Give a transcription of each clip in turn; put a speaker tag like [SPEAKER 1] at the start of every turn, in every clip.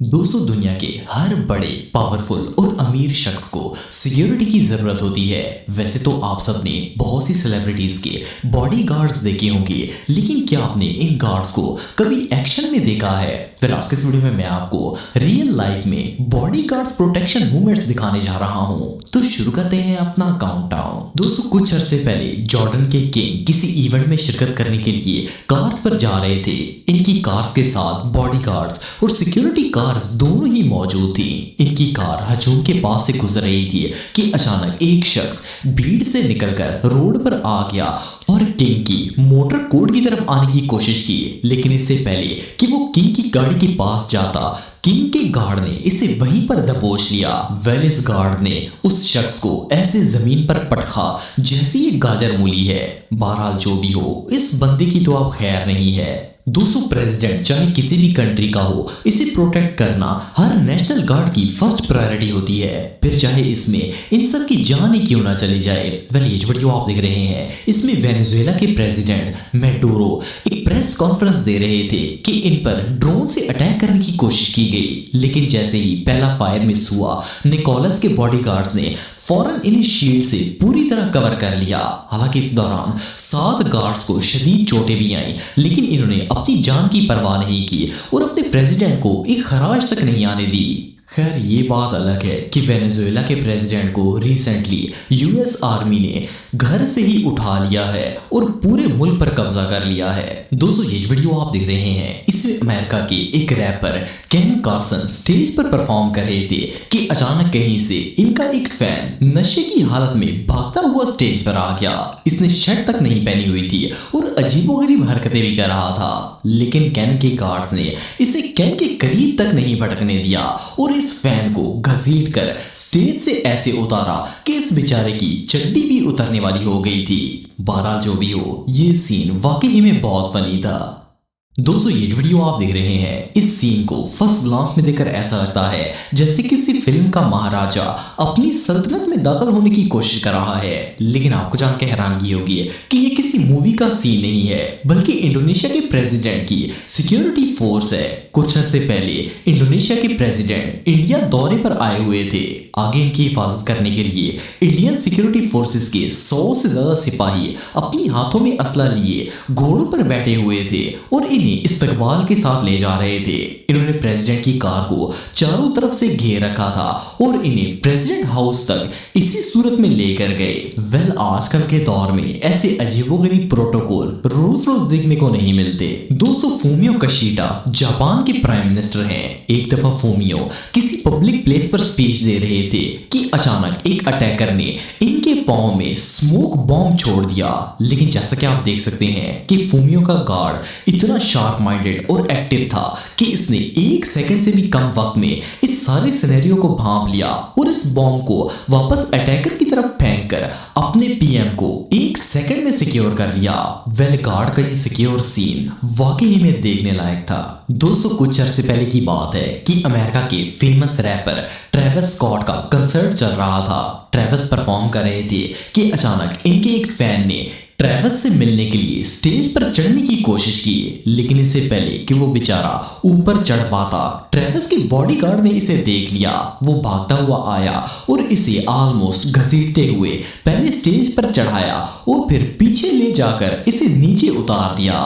[SPEAKER 1] दोस्तों, दुनिया के हर बड़े पावरफुल और अमीर शख्स को सिक्योरिटी की जरूरत होती है। वैसे तो आप सबने बहुत सी सेलिब्रिटीज के बॉडीगार्ड्स देखे होंगे, लेकिन क्या आपने इन गार्ड्स को कभी एक्शन में देखा है? फिर आज के इस वीडियो में मैं आपको रियल लाइफ में बॉडीगार्ड्स प्रोटेक्शन मूवमेंट्स दिखाने जा रहा हूं। तो शुरू करते हैं अपना काउंटडाउन। दोस्तों, कुछ अरसे पहले जॉर्डन के किंग किसी इवेंट में शिरकत करने के लिए कार्स पर जा रहे थे। इनकी कार्स के साथ बॉडीगार्ड्स और सिक्योरिटी कार्स दोनों ही मौजूद थी। इनकी कार हजूम के पास से गुजर रही थी कि अचानक एक शख्स भीड़ से निकलकर रोड पर आ गया और किंग की मोटर कोर्ट की तरफ आने की कोशिश की। लेकिन इससे पहले कि वो किंग की गाड़ी के पास जाता, किंग के गार्ड ने इसे वहीं पर दबोच लिया। इस गार्ड ने उस शख्स को ऐसे जमीन पर पटका जैसे ये गाजर मूली है। बहरहाल जो भी हो, इस बंदे की तो अब खैर नहीं है। दोस्तों, प्रेसिडेंट चाहे किसी भी कंट्री का हो, इसे प्रोटेक्ट करना हर नेशनल गार्ड की फर्स्ट प्रायोरिटी होती है, फिर चाहे इसमें इन सब की जान ही क्यों ना चली जाए। ये जो वीडियो आप देख रहे हैं, इसमें वेनेजुएला के प्रेसिडेंट मैडुरो एक प्रेस कॉन्फ्रेंस दे रहे थे कि इन पर ड्रोन से अटैक करने की कोशिश की गई। लेकिन जैसे ही पहला फायर मिस हुआ, निकोलस के बॉडीगार्ड्स ने फौरन इन्हें शील्ड से पूरी तरह कवर कर लिया। हालांकि इस दौरान 7 गार्ड्स को शदीद चोटें भी आईं, लेकिन इन्होंने अपनी जान की परवाह नहीं की और अपने प्रेसिडेंट को एक खराज तक नहीं आने दी। खैर, ये बात अलग है कि वेनेजुएला के प्रेसिडेंट को रिसेंटली यूएस आर्मी ने घर से ही उठा लिया है और पूरे मुल्क पर कब्जा कर लिया है। दोस्तों, ये वीडियो आप देख रहे हैं, इसमें अमेरिका के एक रैपर केन कार्सन स्टेज पर परफॉर्म कर रहे थे कि अचानक कहीं से इनका एक फैन नशे की हालत में भागता हुआ स्टेज पर आ गया। इसने शर्ट तक नहीं पहनी हुई थी और अजीबोगरीब हरकतें भी कर रहा था। लेकिन कैन के गार्ड्स ने इसे कैन के करीब तक नहीं भटकने दिया और इस फैन को घसीट कर स्टेज से ऐसे उतारा कि इस बेचारे की चड्डी भी उतरने वाली हो गई थी। बहरहाल जो भी हो, ये सीन वाकई में बहुत फनी था। दोस्तों, ये वीडियो आप देख रहे हैं, इस सीन को फर्स्ट ग्लांस में देखकर ऐसा लगता है जैसे किसी फिल्म का महाराजा अपनी सल्तनत में दाखिल होने की कोशिश कर रहा है। लेकिन आपको जानकर हैरानगी होगी कि ये किसी मूवी का सीन नहीं है, बल्कि इंडोनेशिया के प्रेसिडेंट की सिक्योरिटी फोर्स है। कुछ अर्से पहले इंडोनेशिया के प्रेसिडेंट इंडिया दौरे पर आए हुए थे। आगे इनकी हिफाजत करने के लिए इंडियन सिक्योरिटी फोर्सेस के 100 से ज्यादा सिपाही अपनी हाथों में असला लिए घोड़ों पर बैठे हुए थे और इन्हें इस्तकबाल के साथ ले जा रहे थे। इन्होंने प्रेसिडेंट की कार को चारों तरफ से घेर रखा था और इन्हें प्रेसिडेंट हाउस तक इसी सूरत में लेकर गए। आजकल के दौर में ऐसे अजीबोगरीब प्रोटोकॉल रोज रोज देखने को नहीं मिलते। दोस्तों, फूमियो किशिडा जापान के प्राइम मिनिस्टर हैं। एक दफा फूमियो किसी पब्लिक प्लेस पर स्पीच दे रहे थे कि अचानक एक अटैकर ने इनके पांव में स्मोक बॉम्ब छोड़ दिया। लेकिन जैसा कि आप देख सकते हैं कि फूमियो का गार्ड इतना शार्प माइंडेड और एक्टिव था कि इसने 1 सेकंड से भी कम वक्त में इस सारे सिनेरियो को भांप लिया और इस बॉम्ब को वापस अटैकर की तरफ फेंक कर अपने पीएम को 1 सेकंड में सिक्योर कर लिया। गार्ड का ये सिक्योर सीन वाकई में देखने लायक था। दोस्तों, कुछ अर्से पहले की बात है कि अमेरिका के फेमस रैपर ट्रेविस स्कॉट का कंसर्ट चल रहा था। ट्रेविस परफॉर्म कर रहे थे कि अचानक इनके एक फैन ने ट्रेविस से मिलने के लिए स्टेज पर चढ़ने की कोशिश की। लेकिन इससे पहले कि वो बेचारा ऊपर चढ़ पाता, ट्रेविस के बॉडीगार्ड ने इसे देख लिया। वो भागता हुआ आया और इसे ऑलमोस्ट घसीटते हुए पहले स्टेज पर चढ़ाया और फिर पीछे ले जाकर इसे नीचे उतार दिया।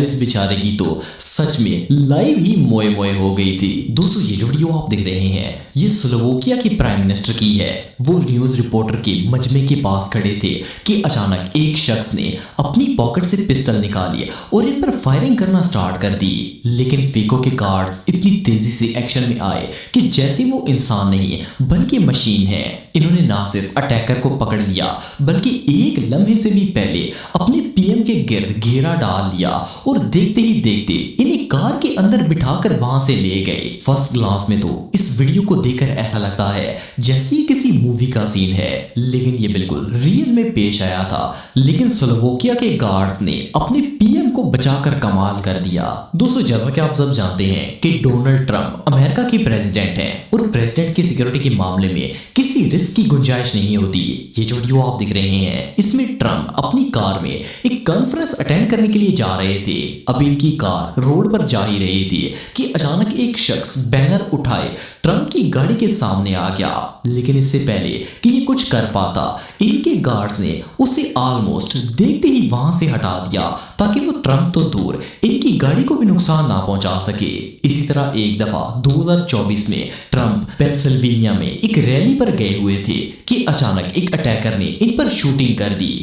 [SPEAKER 1] इस बेचारे की तो सच में लाइव ही मोए मोए हो गई थी। दोस्तों, ये वीडियो आप देख रहे हैं, ये स्लोवाकिया के प्राइम मिनिस्टर की है। वो न्यूज रिपोर्टर के मजमे के पास खड़े थे कि अचानक एक शख्स ने अपनी पॉकेट से पिस्टल निकाली और इन पर फायरिंग करना स्टार्ट कर दी। लेकिन फीको के गार्ड्स इतनी तेजी से एक्शन में आए कि जैसे वो इंसान नहीं बल्कि मशीन है। इन्होंने ना सिर्फ अटैकर को पकड़ लिया, बल्कि एक लम्हे से भी पहले अपने पीएम के गिर्द घेरा डाल लिया और देखते ही देखते इन्हें कार के अंदर बिठाकर वहां से ले गए। फर्स्ट ग्लांस में तो इस वीडियो को देखकर ऐसा लगता है जैसे ये किसी मूवी का सीन है, लेकिन ये बिल्कुल रियल में पेश आया था। लेकिन स्लोवाकिया के गार्ड्स ने अपने पीएम को बचाकर कमाल कर दिया। दोस्तों, जैसा कि आप सब जानते हैं कि डोनाल्ड ट्रंप अमेरिका के प्रेसिडेंट हैं और प्रेसिडेंट की सिक्योरिटी के मामले में किसी रिस्क की गुंजाइश नहीं होती। ये जो वीडियो आप देख रहे हैं, इसमें ट्रंप अपनी कार में एक कॉन्फ्रेंस अटेंड करने के लिए जा रहे थे। अभी इनकी कार रोड पर जा ही रही थी कि अचानक एक शख्स बैनर उठाए ट्रंप की गाड़ी के सामने आ गया। लेकिन इससे पहले कि ये कुछ कर पाता, इनके गार्ड्स ने उसे ऑलमोस्ट देखते ही वहां से हटा दिया ताकि वो ट्रंप तो दूर इनकी गाड़ी को भी नुकसान ना पहुंचा सके। इसी तरह एक दफा 2024 में ट्रंप पेंसिल्वेनिया में एक रैली पर गए हुए थे कि अचानक एक अटैकर ने इन पर शूटिंग कर दी।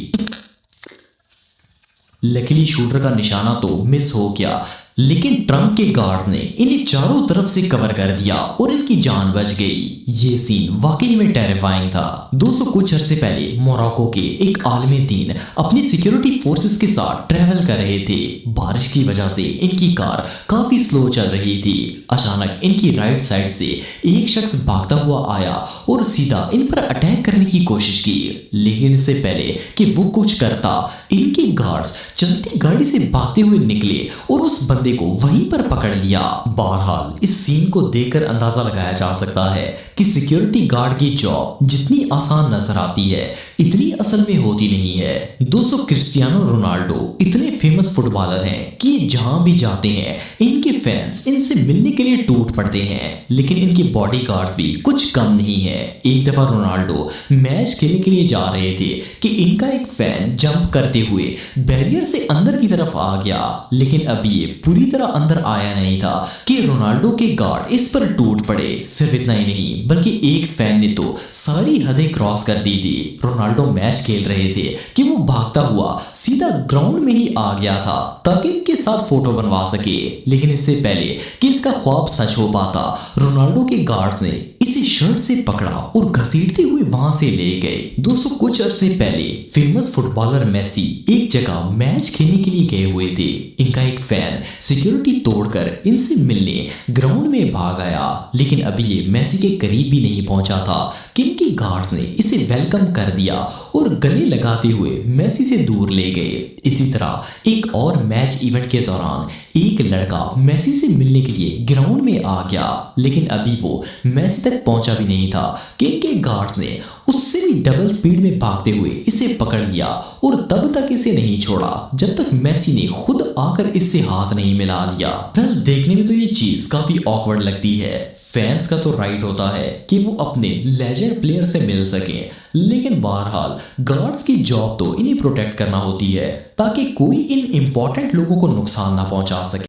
[SPEAKER 1] लकीली शूटर का निशाना तो मिस हो गया, लेकिन ट्रंप के गार्ड्स ने इन्हें चारों तरफ से कवर कर दिया और इनकी जान बच गई। ये सीन वाकई में टेरिफाइंग था। दोस्तों, कुछ अरसे पहले मोरक्को के एक आलिम दीन अपनी सिक्योरिटी फोर्सेस के साथ ट्रैवल कर रहे थे। बारिश की वजह से इनकी कार काफी स्लो चल रही थी। अचानक इनकी राइट साइड से एक शख्स भागता हुआ आया और सीधा इन पर अटैक करने की कोशिश की। लेकिन इससे पहले कि वो कुछ करता, इनके गार्ड्स चलती गाड़ी से भागते हुए निकले और उस बंदे को वहीं पर पकड़ लिया। बहरहाल इस सीन को देखकर अंदाजा लगाया जा सकता है कि सिक्योरिटी गार्ड की जॉब जितनी आसान नजर आती है, इतनी असल में होती नहीं है। दोस्तों, क्रिस्टियानो रोनाल्डो इतने फेमस फुटबॉलर हैं कि जहां भी जाते हैं इनके फैंस इनसे मिलने के लिए टूट पड़ते हैं। लेकिन इनके बॉडीगार्ड्स भी कुछ कम नहीं है। एक दफा रोनाल्डो मैच खेलने के लिए जा रहे थे कि इनका एक फैन जंप करते हुए बैरियर से अंदर की तरफ आ गया। लेकिन अभी ये पूरी तरह अंदर आया नहीं था कि रोनाल्डो के गार्ड इस पर टूट पड़े। सिर्फ इतना ही नहीं, बल्कि एक फैन ने तो सारी हदें क्रॉस कर दी थी। रोनाल्डो मैच खेल रहे थे कि वो भागता हुआ सीधा ग्राउंड में ही आ गया था ताकि इनके साथ फोटो बनवा सके। लेकिन इससे पहले कि इसका ख्वाब सच हो पाता, रोनाल्डो के गार्ड्स ने इसे शर्ट से पकड़ा और घसीटते हुए वहां से ले गए। दोस्तों, कुछ अरसे पहले फेमस फुटबॉलर मेसी एक जगह मैच खेलने के लिए गए हुए थे। इनका एक फैन सिक्योरिटी तोड़कर इनसे मिलने ग्राउंड में भाग आया। लेकिन अभी ये मेसी के करीब भी नहीं पहुंचा था कि इनके गार्ड्स ने इसे वेलकम कर दिया और गले लगाते हुए मेसी से दूर ले गए। इसी तरह एक और मैच इवेंट के दौरान एक लड़का मेसी से मिलने के लिए ग्राउंड में आ गया। लेकिन अभी वो मेसी तक पहुंचा भी नहीं था कि इनके गार्ड्स ने उससे भी डबल स्पीड में भागते हुए इसे पकड़ लिया और तब तक इसे नहीं छोड़ा जब तक मेसी ने खुद आकर इससे हाथ नहीं मिला लिया। वेल, देखने में तो ये चीज काफी ऑकवर्ड लगती है। फैंस का तो राइट होता है कि वो अपने लेजेंड प्लेयर से मिल सके, लेकिन बहरहाल गार्ड्स की जॉब तो इन्हें प्रोटेक्ट करना होती है ताकि कोई इन इंपॉर्टेंट लोगों को नुकसान ना पहुंचा सके।